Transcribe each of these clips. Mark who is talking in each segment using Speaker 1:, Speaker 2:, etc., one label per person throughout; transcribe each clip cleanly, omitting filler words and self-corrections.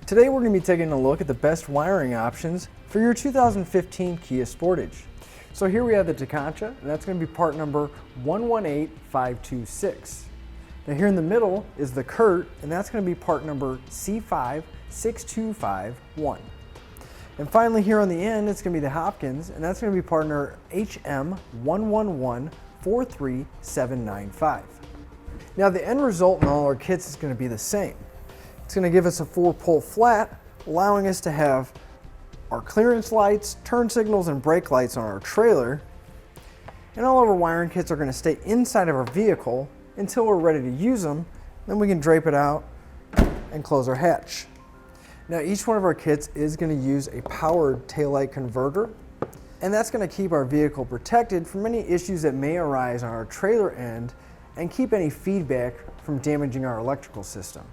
Speaker 1: Today we're going to be taking a look at the best wiring options for your 2015 Kia Sportage. So here we have the Tekonsha, and that's going to be part number 118526. Now here in the middle is the Curt, and that's going to be part number C56251. And finally here on the end, it's going to be the Hopkins, and that's going to be partner HM11143795. Now the end result in all our kits is going to be the same. It's going to give us a 4-pole flat, allowing us to have our clearance lights, turn signals, and brake lights on our trailer. And all of our wiring kits are going to stay inside of our vehicle until we're ready to use them. Then we can drape it out and close our hatch. Now each one of our kits is going to use a powered taillight converter, and that's going to keep our vehicle protected from any issues that may arise on our trailer end and keep any feedback from damaging our electrical system.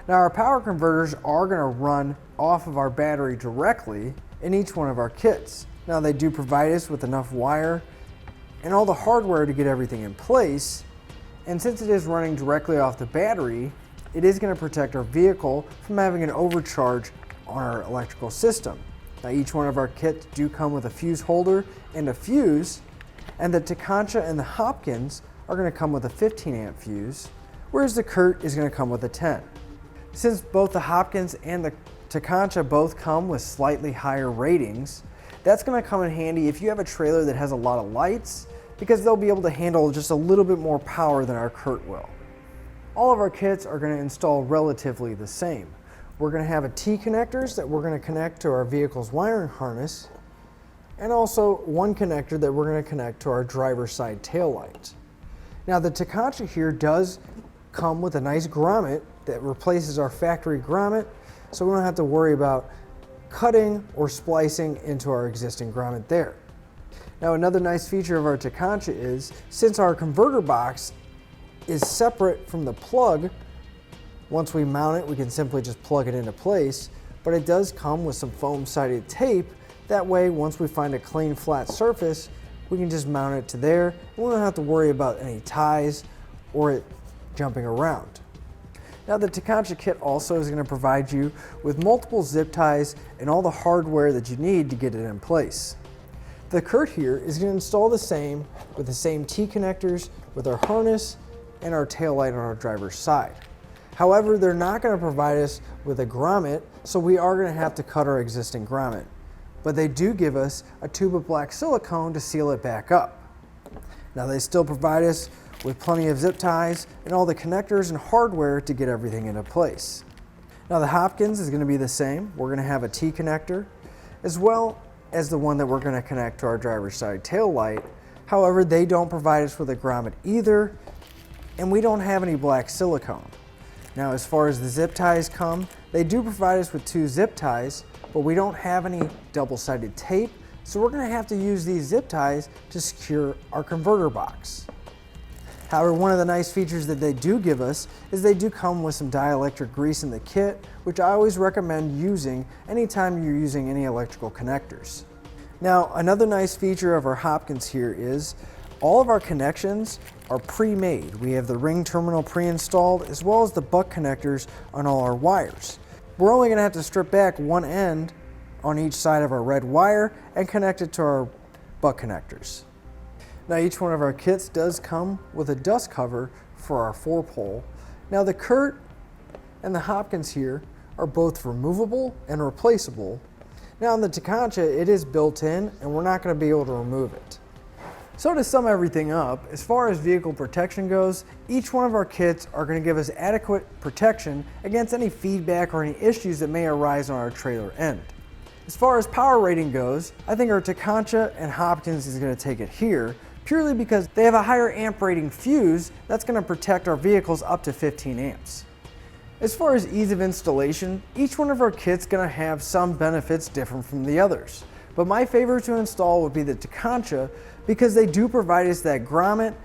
Speaker 1: Now our power converters are going to run off of our battery directly in each one of our kits. Now they do provide us with enough wire and all the hardware to get everything in place, and since it is running directly off the battery, it is going to protect our vehicle from having an overcharge on our electrical system. Now each one of our kits do come with a fuse holder and a fuse, and the Tekonsha and the Hopkins are going to come with a 15 amp fuse, whereas the Curt is going to come with a 10. Since both the Hopkins and the Tekonsha both come with slightly higher ratings, that's going to come in handy if you have a trailer that has a lot of lights, because they'll be able to handle just a little bit more power than our Curt will. All of our kits are going to install relatively the same. We're going to have a T connectors that we're going to connect to our vehicle's wiring harness, and also one connector that we're going to connect to our driver's side tail light. Now the Tekonsha here does come with a nice grommet that replaces our factory grommet, so we don't have to worry about cutting or splicing into our existing grommet there. Now another nice feature of our Tekonsha is, since our converter box is separate from the plug, once we mount it we can simply just plug it into place, but it does come with some foam sided tape. That way once we find a clean flat surface, we can just mount it to there and we don't have to worry about any ties or it jumping around. Now the Tekonsha kit also is going to provide you with multiple zip ties and all the hardware that you need to get it in place. The Curt here is going to install the same with the same T connectors with our harness and our tail light on our driver's side. However, they're not going to provide us with a grommet, so we are going to have to cut our existing grommet. But they do give us a tube of black silicone to seal it back up. Now they still provide us with plenty of zip ties and all the connectors and hardware to get everything into place. Now the Hopkins is going to be the same. We're going to have a T connector as well as the one that we're going to connect to our driver's side tail light. However, they don't provide us with a grommet either, and we don't have any black silicone. Now as far as the zip ties come, they do provide us with 2 zip ties, but we don't have any double-sided tape, so we're going to have to use these zip ties to secure our converter box. However, one of the nice features that they do give us is they do come with some dielectric grease in the kit, which I always recommend using anytime you're using any electrical connectors. Now, another nice feature of our Hopkins here is all of our connections are pre-made. We have the ring terminal pre-installed as well as the butt connectors on all our wires. We're only going to have to strip back one end on each side of our red wire and connect it to our butt connectors. Now each one of our kits does come with a dust cover for our 4-pole. Now the Curt and the Hopkins here are both removable and replaceable. Now in the Tekonsha it is built in and we're not going to be able to remove it. So to sum everything up, as far as vehicle protection goes, each one of our kits are going to give us adequate protection against any feedback or any issues that may arise on our trailer end. As far as power rating goes, I think our Tekonsha and Hopkins is going to take it here, purely because they have a higher amp rating fuse that's going to protect our vehicles up to 15 amps. As far as ease of installation, each one of our kits is going to have some benefits different from the others. But my favorite to install would be the Tekonsha, because they do provide us that grommet,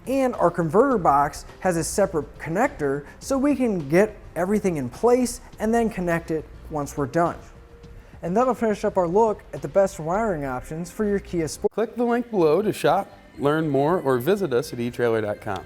Speaker 1: and our converter box has a separate connector so we can get everything in place and then connect it once we're done. And that'll finish up our look at the best wiring options for your Kia Sportage.
Speaker 2: Click the link below to shop, learn more, or visit us at etrailer.com.